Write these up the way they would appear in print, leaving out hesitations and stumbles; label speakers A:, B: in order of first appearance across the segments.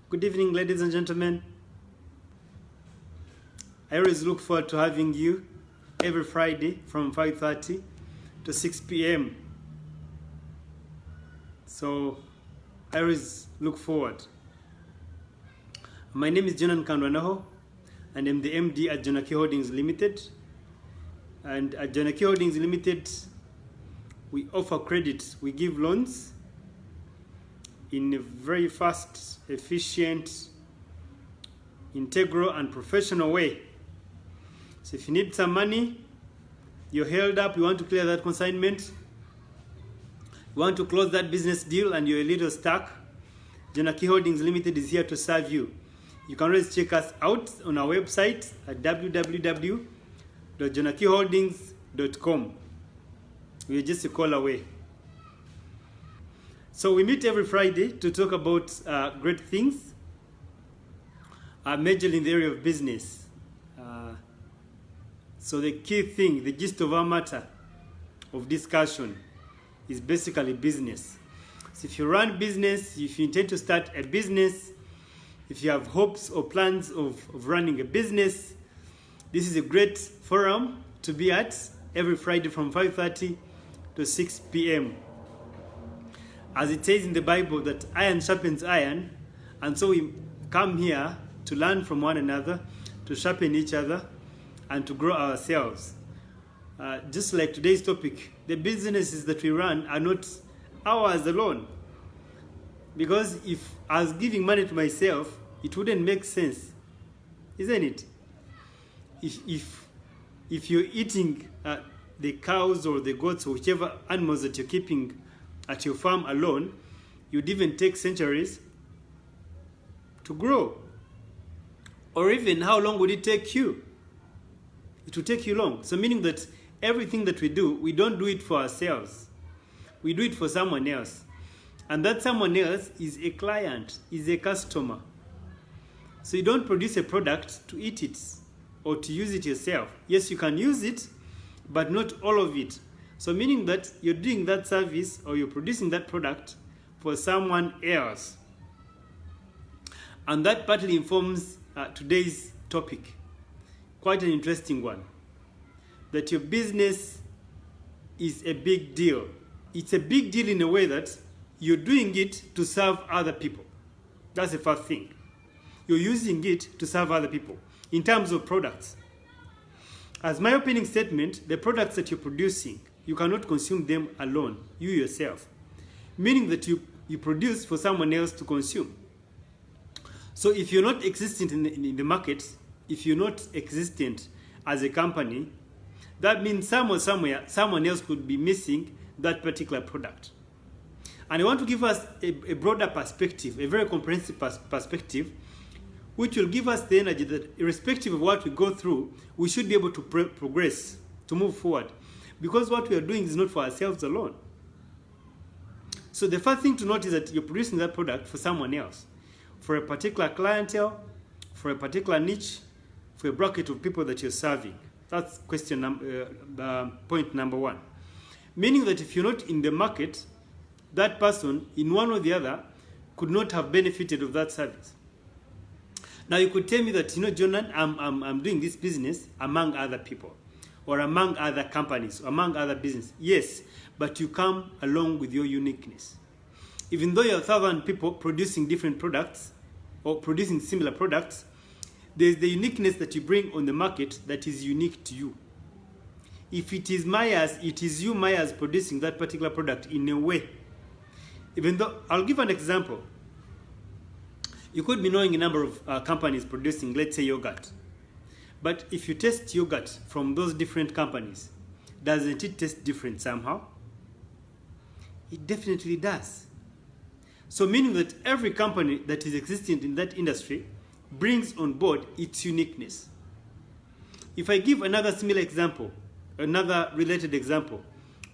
A: Good evening, ladies and gentlemen. I always look forward to having you every Friday from 5:30 to 6 p.m. So I always look forward. My name is Jonan Kandwanaho, and I'm the MD at Jonaki Holdings Limited. And at Jonaki Holdings Limited, we offer credit. We give loans in a very fast, efficient, integral, and professional way. So if you need some money, you're held up, you want to clear that consignment, you want to close that business deal and you're a little stuck, Jonaki Holdings Limited is here to serve you. You can always check us out on our website at www.jonakiholdings.com. We're just a call away. So we meet every Friday to talk about great things, majorly in the area of business. So the key thing, the gist of our matter of discussion is basically business. So if you run business, if you intend to start a business, if you have hopes or plans of running a business, this is a great forum to be at every Friday from 5:30 to 6 p.m. As it says in the Bible that iron sharpens iron, and so we come here to learn from one another, to sharpen each other, and to grow ourselves. Just like today's topic, the businesses that we run are not ours alone. Because if I was giving money to myself, it wouldn't make sense, isn't it? If you're eating the cows or the goats or whichever animals that you're keeping at your farm alone, you'd even take centuries to grow. Or even how long would it take you? It will take you long. So meaning that everything that we do, we don't do it for ourselves. We do it for someone else. And that someone else is a client, is a customer. So you don't produce a product to eat it or to use it yourself. Yes, you can use it, but not all of it. So meaning that you're doing that service or you're producing that product for someone else. And that partly informs today's topic. Quite an interesting one. That your business is a big deal. It's a big deal in a way that you're doing it to serve other people. That's the first thing. You're using it to serve other people in terms of products. As my opening statement, the products that you're producing, you cannot consume them alone, you yourself. Meaning that you produce for someone else to consume. So if you're not existent in the market, if you're not existent as a company, that means somewhere, someone else could be missing that particular product. And I want to give us a broader perspective, a very comprehensive perspective, which will give us the energy that irrespective of what we go through, we should be able to progress, to move forward. Because what we are doing is not for ourselves alone. So the first thing to note is that you're producing that product for someone else, for a particular clientele, for a particular niche, for a bracket of people that you're serving. That's point number one. Meaning that if you're not in the market, that person, in one or the other, could not have benefited of that service. Now you could tell me that, Jonan, I'm doing this business among other people, or among other companies, or among other businesses. Yes, but you come along with your uniqueness. Even though you're 1,000 people producing different products, or producing similar products, there's the uniqueness that you bring on the market that is unique to you. If it is Myers, it is you, Myers, producing that particular product in a way. Even though, I'll give an example. You could be knowing a number of companies producing, let's say, yogurt. But if you test yogurt from those different companies, doesn't it taste different somehow? It definitely does. So meaning that every company that is existing in that industry brings on board its uniqueness. If I give another similar example, another related example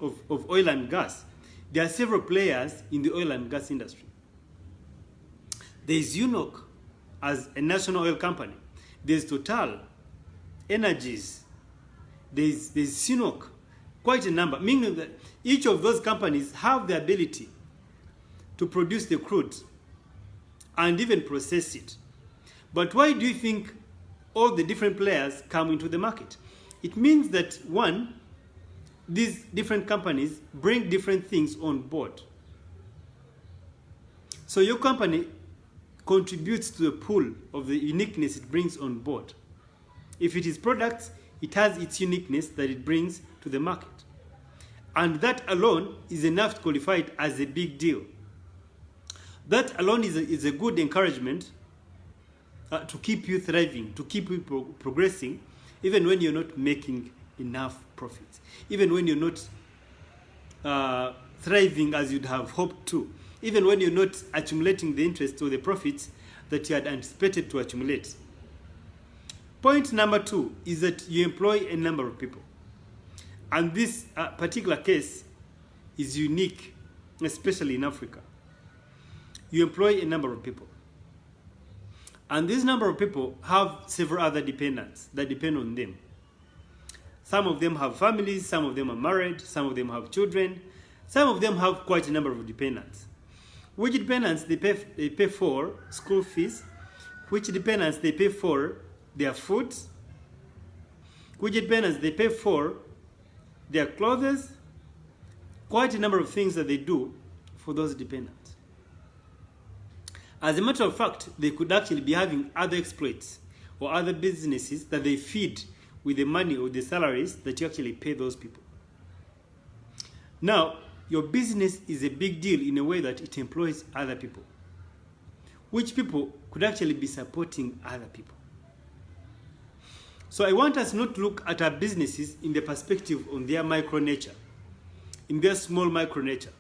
A: of oil and gas, there are several players in the oil and gas industry. There is UNOC as a national oil company. There's Total, Energies, there's Sinok, quite a number, meaning that each of those companies have the ability to produce the crude and even process it. But why do you think all the different players come into the market? It means that, one, these different companies bring different things on board. So your company contributes to the pool of the uniqueness it brings on board. If it is products, it has its uniqueness that it brings to the market. And that alone is enough to qualify it as a big deal. That alone is a good encouragement to keep you thriving, to keep you progressing, even when you're not making enough profits, even when you're not thriving as you'd have hoped to, even when you're not accumulating the interest or the profits that you had anticipated to accumulate. Point number 2 is that you employ a number of people. And this particular case is unique, especially in Africa. You employ a number of people. And this number of people have several other dependents that depend on them. Some of them have families, some of them are married, some of them have children, some of them have quite a number of dependents. Which dependents they pay for school fees, which dependents they pay for their food, which dependents they pay for their clothes, quite a number of things that they do for those dependents. As a matter of fact, they could actually be having other exploits or other businesses that they feed with the money or the salaries that you actually pay those people. Now, your business is a big deal in a way that it employs other people, which people could actually be supporting other people. So I want us not to look at our businesses in the perspective on their micro nature, in their small micro nature.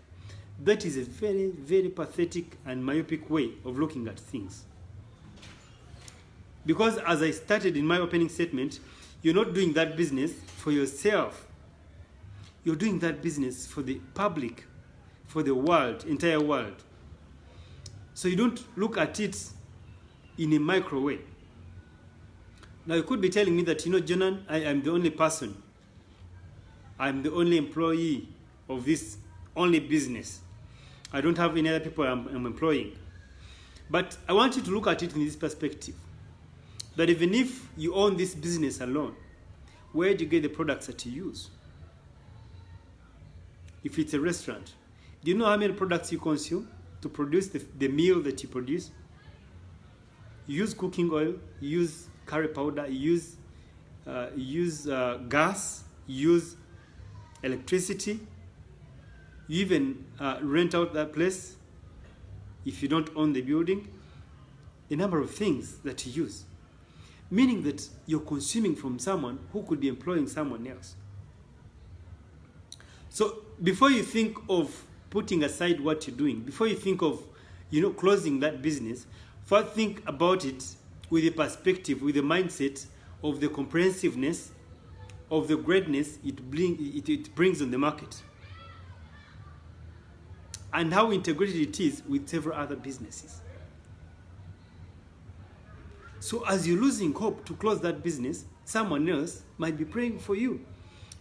A: That is a very, very pathetic and myopic way of looking at things. Because as I started in my opening statement, you're not doing that business for yourself. You're doing that business for the public, for the world, entire world. So you don't look at it in a micro way. Now you could be telling me that, Jonan, I am the only person. I'm the only employee of this only business. I don't have any other people I'm employing. But I want you to look at it in this perspective. That even if you own this business alone, where do you get the products that you use? If it's a restaurant, do you know how many products you consume to produce the meal that you produce? You use cooking oil, you use curry powder, you use gas, you use electricity. You even rent out that place if you don't own the building. A number of things that you use. Meaning that you're consuming from someone who could be employing someone else. So before you think of putting aside what you're doing, before you think of closing that business, first think about it with a perspective, with a mindset of the comprehensiveness of the greatness it brings on the market, and how integrated it is with several other businesses. So as you're losing hope to close that business, someone else might be praying for you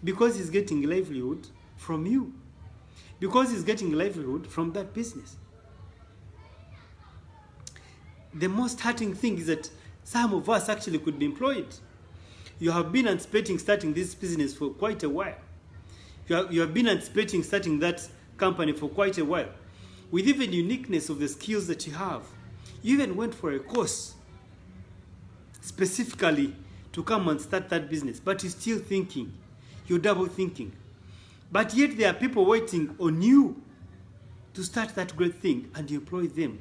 A: because he's getting livelihood from you, because he's getting livelihood from that business. The most hurting thing is that some of us actually could be employed. You have been anticipating starting this business for quite a while. You have been anticipating starting that company for quite a while, with even uniqueness of the skills that you have. You even went for a course specifically to come and start that business, but you're still thinking, you're double thinking. But yet there are people waiting on you to start that great thing, and you employ them.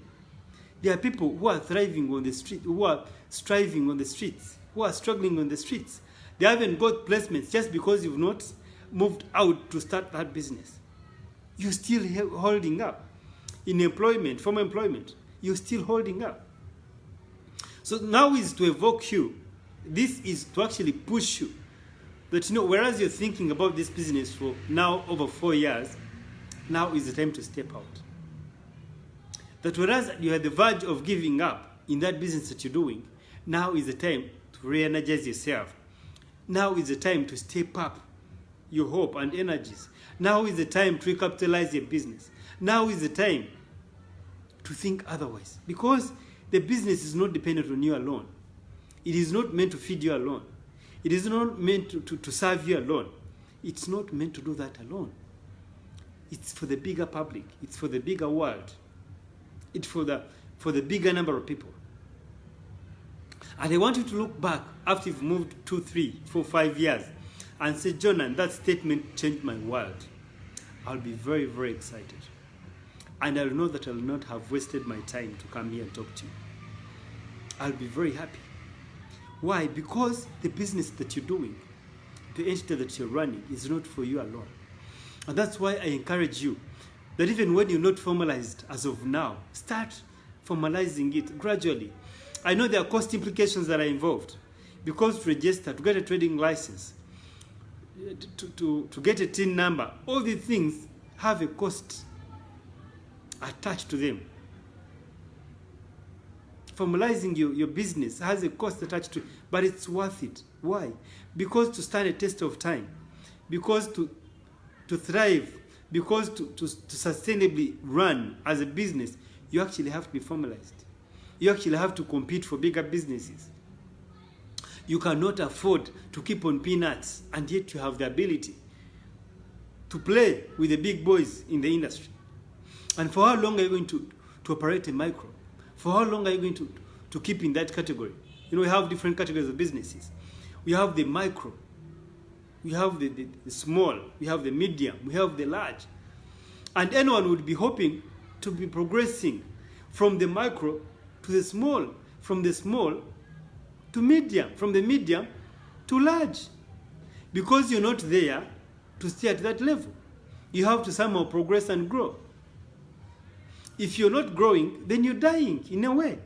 A: There are people who are thriving on the street, who are striving on the streets, who are struggling on the streets. They haven't got placements just because you've not moved out to start that business. You're still holding up. In employment, from employment, you're still holding up. So now is to evoke you. This is to actually push you. That, whereas you're thinking about this business for now over 4 years, now is the time to step out. That whereas you're at the verge of giving up in that business that you're doing, now is the time to re-energize yourself. Now is the time to step up your hope and energies. Now is the time to recapitalize your business. Now is the time to think otherwise, because the business is not dependent on you alone. It is not meant to feed you alone. It is not meant to serve you alone. It's not meant to do that alone. It's for the bigger public. It's for the bigger world. It's for the bigger number of people. And I want you to look back after you've moved 2, 3, 4, 5 years and say, Jonan, that statement changed my world. I'll be very, very excited. And I'll know that I'll not have wasted my time to come here and talk to you. I'll be very happy. Why? Because the business that you're doing, the entity that you're running, is not for you alone. And that's why I encourage you that even when you're not formalized as of now, start formalizing it gradually. I know there are cost implications that are involved, because to register, to get a trading license, to get a TIN number, all these things have a cost attached to them. Formalizing your business has a cost attached to it, but it's worth it. Why? Because to stand a test of time, because to thrive, because to sustainably run as a business, you actually have to be formalized. You actually have to compete for bigger businesses. You cannot afford to keep on peanuts, and yet you have the ability to play with the big boys in the industry. And for how long are you going to operate a micro? For how long are you going to keep in that category? You know, we have different categories of businesses. We have the micro, we have the small, we have the medium, we have the large. And anyone would be hoping to be progressing from the micro to the small, from the small to medium, from the medium to large. Because you're not there to stay at that level. You have to somehow progress and grow. If you're not growing, then you're dying in a way.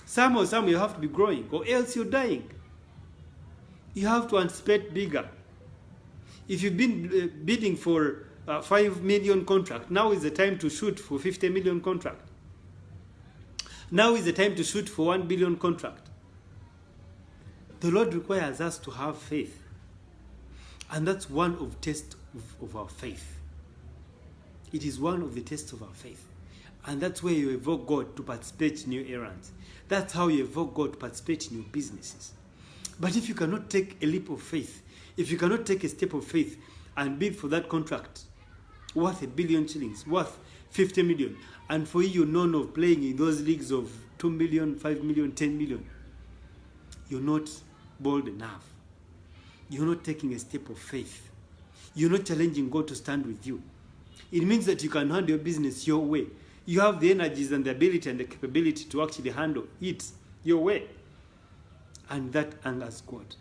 A: Somehow you have to be growing, or else you're dying. You have to anticipate bigger. If you've been bidding for 5 million contract, now is the time to shoot for 50 million contract. Now is the time to shoot for 1 billion contract. The Lord requires us to have faith. And that's one of the tests of our faith. It is one of the tests of our faith. And that's where you evoke God to participate in your errands. That's how you evoke God to participate in your businesses. But if you cannot take a leap of faith, if you cannot take a step of faith and bid for that contract worth 1 billion shillings, worth 50 million, and for you, you're known of playing in those leagues of 2 million, 5 million, 10 million, you're not bold enough. You're not taking a step of faith. You're not challenging God to stand with you. It means that you can handle your business your way. You have the energies and the ability and the capability to actually handle it your way. And that angers God.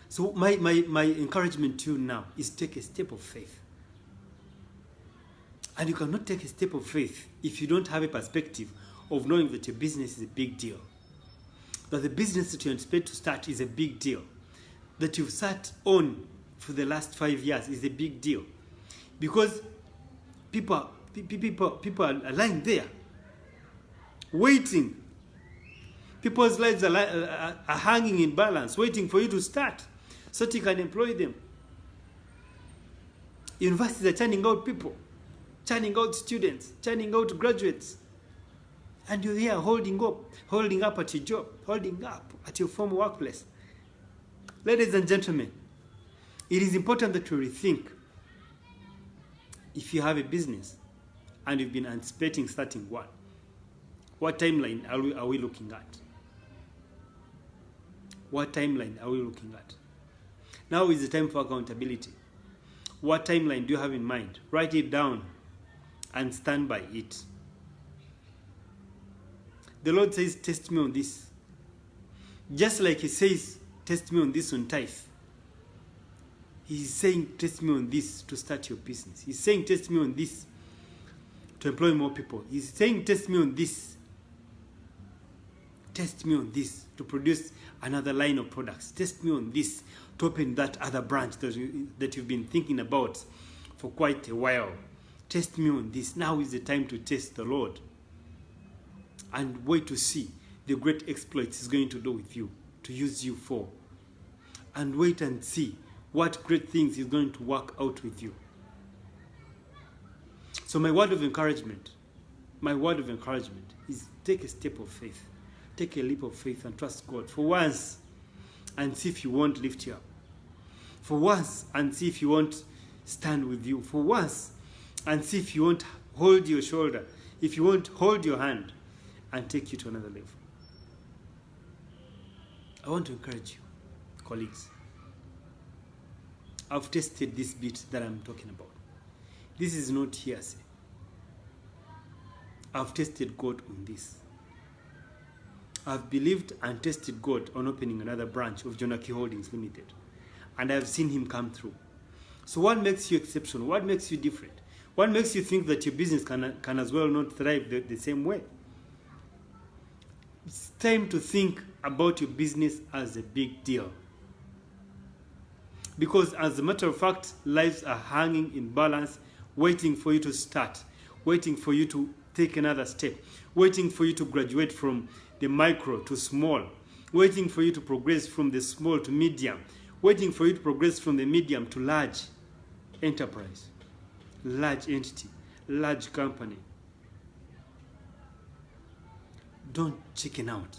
A: So my encouragement to you now is take a step of faith. And you cannot take a step of faith if you don't have a perspective of knowing that your business is a big deal. That the business that you anticipate to start is a big deal. That you've sat on for the last 5 years is a big deal. Because people are lying there, waiting. People's lives are hanging in balance, waiting for you to start so that you can employ them. Universities are churning out people, churning out students, churning out graduates. And you're here holding up at your job, holding up at your former workplace. Ladies and gentlemen, it is important that you rethink. If you have a business and you've been anticipating starting one, what timeline are we looking at? What timeline are we looking at? Now is the time for accountability. What timeline do you have in mind? Write it down and stand by it. The Lord says, test me on this. Just like he says, test me on this on tithe. He's saying, test me on this to start your business. He's saying, test me on this to employ more people. He's saying, test me on this. Test me on this to produce another line of products. Test me on this to open that other branch that you've been thinking about for quite a while. Test me on this. Now is the time to test the Lord. And wait to see the great exploits he's going to do with you, to use you for. And wait and see what great things he's going to work out with you. So my word of encouragement is take a step of faith. Take a leap of faith and trust God for once and see if He won't lift you up. For once and see if He won't stand with you. For once and see if He won't hold your shoulder, if He won't hold your hand and take you to another level. I want to encourage you, colleagues. I've tested this bit that I'm talking about. This is not hearsay. I've tested God on this. I've believed and tested God on opening another branch of Jonaki Holdings Limited. And I've seen Him come through. So what makes you exceptional? What makes you different? What makes you think that your business can as well not thrive the same way? It's time to think about your business as a big deal. Because as a matter of fact, lives are hanging in balance, waiting for you to start, waiting for you to take another step, waiting for you to graduate from the micro to small, waiting for you to progress from the small to medium, waiting for you to progress from the medium to large enterprise, large entity, large company. Don't chicken out.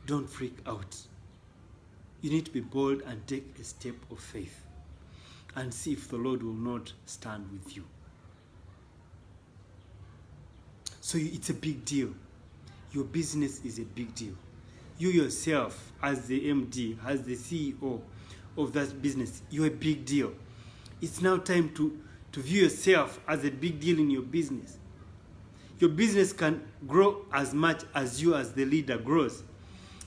A: Don't freak out. You need to be bold and take a step of faith and see if the Lord will not stand with you. So it's a big deal. Your business is a big deal. You yourself, as the MD, as the CEO of that business, you're a big deal. It's now time to view yourself as a big deal in your business. Your business can grow as much as you as the leader grows.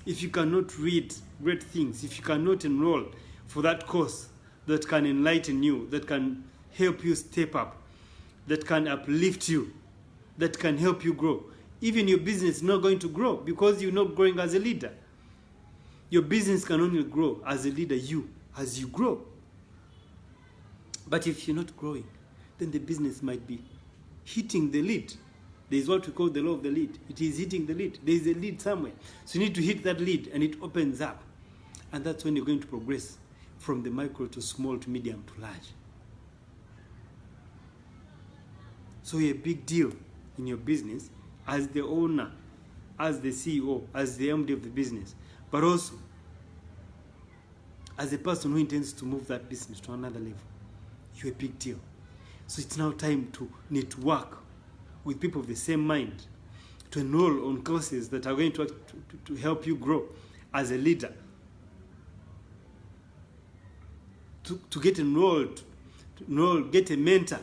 A: If you cannot read great things, if you cannot enroll for that course that can enlighten you, that can help you step up, that can uplift you, that can help you grow, even your business is not going to grow because you're not growing as a leader. Your business can only grow as a leader, as you grow. But if you're not growing, then the business might be hitting the lead. There is what we call the law of the lead. It is hitting the lead. There is a lead somewhere. So you need to hit that lead and it opens up. And that's when you're going to progress from the micro to small to medium to large. So you're a big deal in your business as the owner, as the CEO, as the MD of the business, but also as a person who intends to move that business to another level. You're a big deal. So it's now time to network with people of the same mind, to enroll on courses that are going to help you grow as a leader, to get enrolled, get a mentor,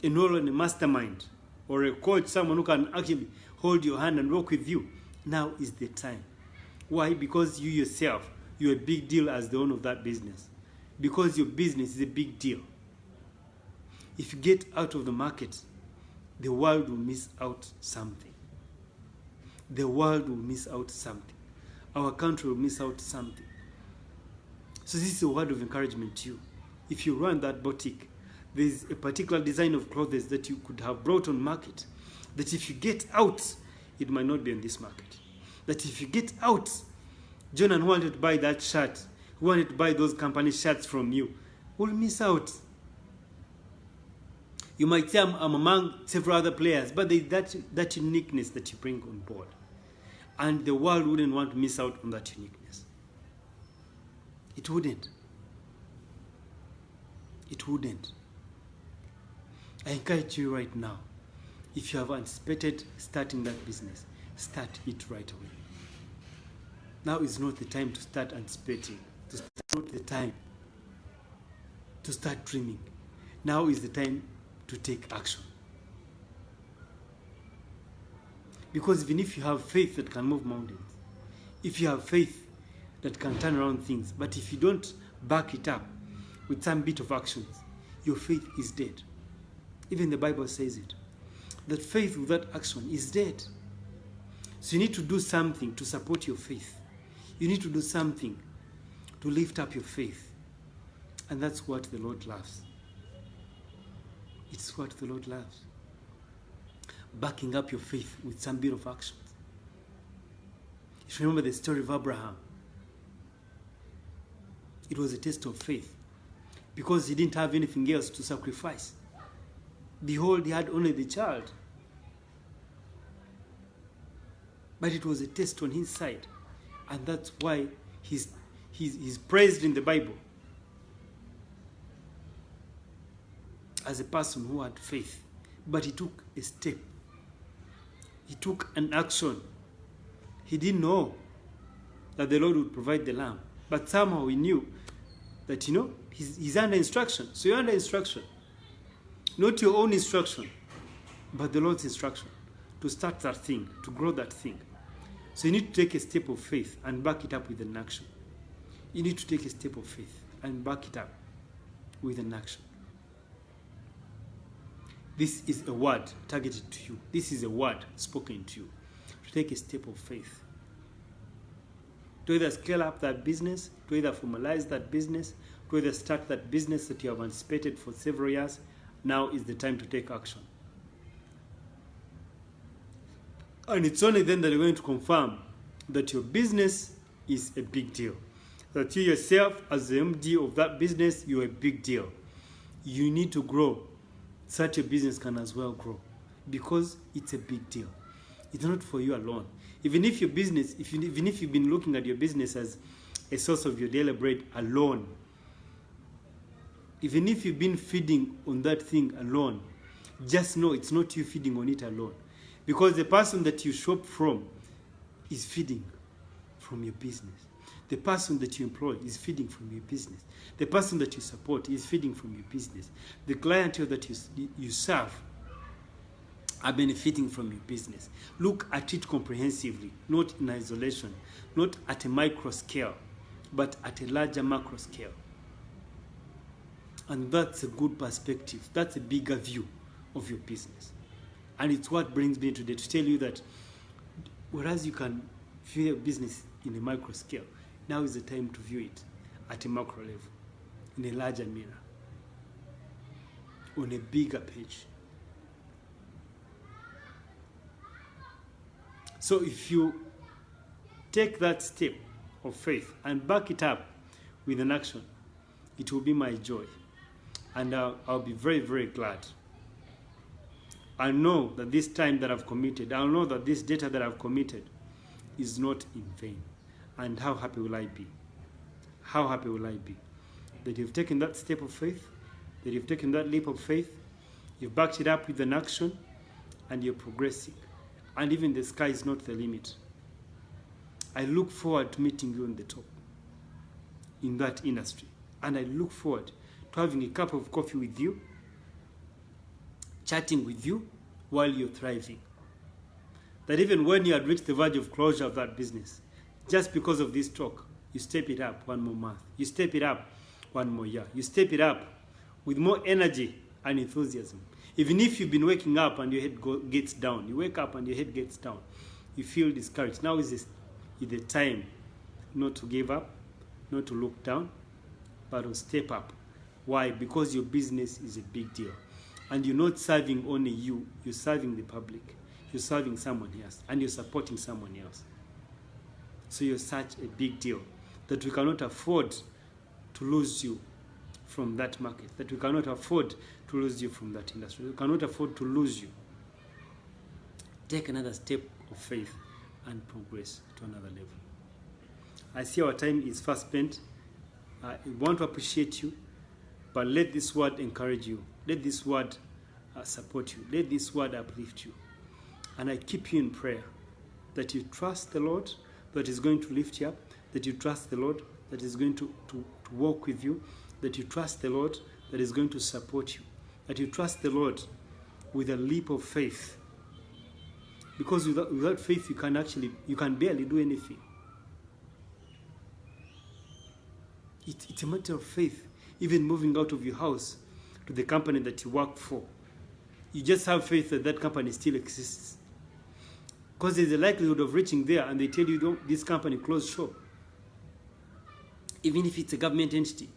A: enroll in a mastermind or a coach, someone who can actually hold your hand and work with you. Now is the time. Why? Because you yourself, you're a big deal as the owner of that business. Because your business is a big deal. If you get out of the market, the world will miss out something. The world will miss out something. Our country will miss out something. So this is a word of encouragement to you. If you run that boutique, there's a particular design of clothes that you could have brought on market, that if you get out, it might not be on this market. That if you get out, John and who wanted to buy that shirt, who wanted to buy those company shirts from you, will miss out. You might say I'm among several other players, but there's that uniqueness that you bring on board. And the world wouldn't want to miss out on that uniqueness. It wouldn't. It wouldn't. I encourage you right now, if you have anticipated starting that business, start it right away. Now is not the time to start anticipating. It's not the time to start dreaming. Now is the time to take action. Because even if you have faith that can move mountains, if you have faith that can turn around things, but if you don't back it up with some bit of actions, your faith is dead. Even the Bible says it, that faith without action is dead. So you need to do something to support your faith. You need to do something to lift up your faith. And that's what the Lord loves. It's what the Lord loves. Backing up your faith with some bit of actions. If you remember the story of Abraham, it was a test of faith because he didn't have anything else to sacrifice. Behold, he had only the child. But it was a test on his side. And that's why he's praised in the Bible as a person who had faith. But he took a step. He took an action. He didn't know that the Lord would provide the lamb. But somehow he knew that, he's under instruction. So you're under instruction. Not your own instruction, but the Lord's instruction to start that thing, to grow that thing. So you need to take a step of faith and back it up with an action. You need to take a step of faith and back it up with an action. This is a word targeted to you. This is a word spoken to you. To take a step of faith. To either scale up that business, to either formalize that business, to either start that business that you have anticipated for several years. Now is the time to take action. And it's only then that you're going to confirm that your business is a big deal. That you yourself, as the MD of that business, you're a big deal. You need to grow. Such a business can as well grow. Because it's a big deal. It's not for you alone. Even if your business, even if you've been looking at your business as a source of your daily bread alone, even if you've been feeding on that thing alone, just know it's not you feeding on it alone. Because the person that you shop from is feeding from your business. The person that you employ is feeding from your business. The person that you support is feeding from your business. The clientele that you serve are benefiting from your business. Look at it comprehensively, not in isolation, not at a micro scale, but at a larger macro scale. And that's a good perspective. That's a bigger view of your business. And it's what brings me today to tell you that whereas you can view your business in a micro scale, now is the time to view it at a macro level, in a larger mirror, on a bigger page. So if you take that step of faith and back it up with an action, it will be my joy. And I'll be very, very glad. I know that this time that I've committed, I'll know that this data that I've committed is not in vain. And how happy will I be? How happy will I be? That you've taken that step of faith, that you've taken that leap of faith, you've backed it up with an action, and you're progressing. And even the sky is not the limit. I look forward to meeting you on the top in that industry. And I look forward to having a cup of coffee with you, chatting with you while you're thriving. That even when you had reached the verge of closure of that business, just because of this talk, you step it up one more month. You step it up one more year. You step it up with more energy and enthusiasm. Even if you've been waking up and your head gets down, you wake up and your head gets down, you feel discouraged. Now is the time not to give up, not to look down, but to step up. Why? Because your business is a big deal. And you're not serving only you, you're serving the public. You're serving someone else, and you're supporting someone else. So you're such a big deal that we cannot afford to lose you from that market, that we cannot afford to lose you from that industry. We cannot afford to lose you. Take another step of faith and progress to another level. I see our time is fast spent. I want to appreciate you, but let this word encourage you. Let this word support you. Let this word uplift you. And I keep you in prayer that you trust the Lord that is going to lift you up, that you trust the Lord that is going to walk with you, that you trust the Lord that is going to support you, that you trust the Lord with a leap of faith. Because without faith, you can barely do anything. It's a matter of faith. Even moving out of your house to the company that you work for, you just have faith that that company still exists. Because there's a likelihood of reaching there and they tell you, this company closed shop. Even if it's a government entity,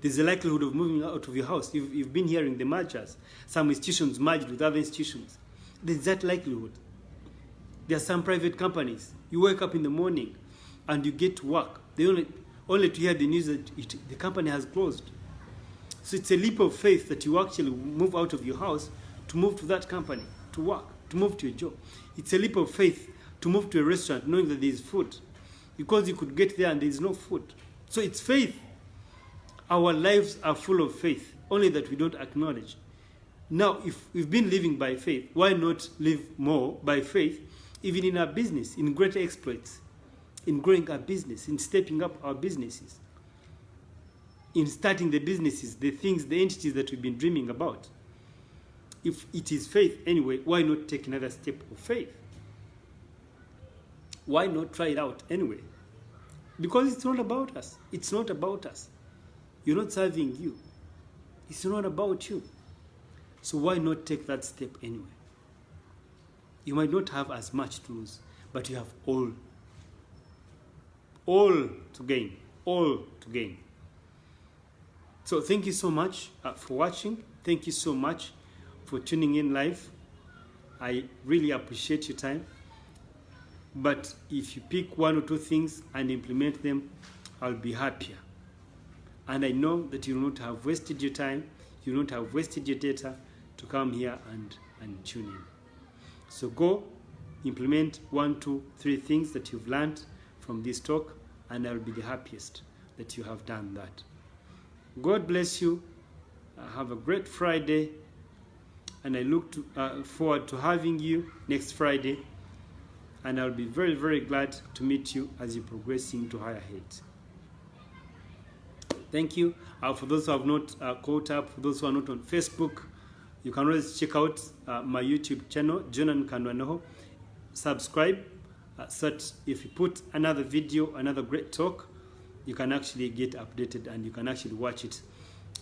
A: there's a likelihood of moving out of your house. You've been hearing the mergers. Some institutions merged with other institutions. There's that likelihood. There are some private companies. You wake up in the morning and you get to work. They only to hear the news that the company has closed. So it's a leap of faith that you actually move out of your house to move to that company, to work, to move to a job. It's a leap of faith to move to a restaurant knowing that there is food, because you could get there and there is no food. So it's faith. Our lives are full of faith, only that we don't acknowledge. Now, if we've been living by faith, why not live more by faith, even in our business, in greater exploits, in growing our business, in stepping up our businesses, in starting the businesses, the things, the entities that we've been dreaming about. If it is faith anyway, why not take another step of faith? Why not try it out anyway? Because it's not about us. It's not about us. You're not serving you. It's not about you. So why not take that step anyway? You might not have as much to lose, but you have all to gain, all to gain. So thank you so much for watching. Thank you so much for tuning in live. I really appreciate your time. But if you pick one or two things and implement them, I'll be happier. And I know that you will not have wasted your time, you will not have wasted your data to come here and tune in. So go implement 1, 2, 3 things that you've learned from this talk, and I'll be the happiest that you have done that. God bless you. Have a great Friday, and I look forward to having you next Friday, and I'll be very, very glad to meet you as you're progressing to higher heights. Thank you. For those who have not caught up, for those who are not on Facebook, you can always check out my YouTube channel, Jonan Kandwanoho. Subscribe, so that if you put another video, another great talk, you can actually get updated and you can actually watch it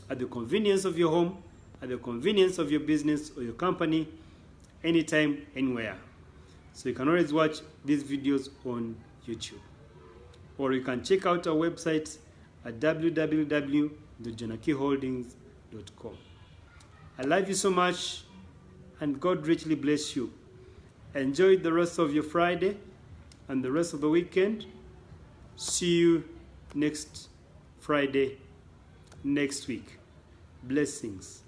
A: at the convenience of your home, at the convenience of your business or your company, anytime, anywhere. So you can always watch these videos on YouTube. Or you can check out our website at www.jonakiholdings.com. I love you so much, and God richly bless you. Enjoy the rest of your Friday and the rest of the weekend. See you next Friday, next week. Blessings.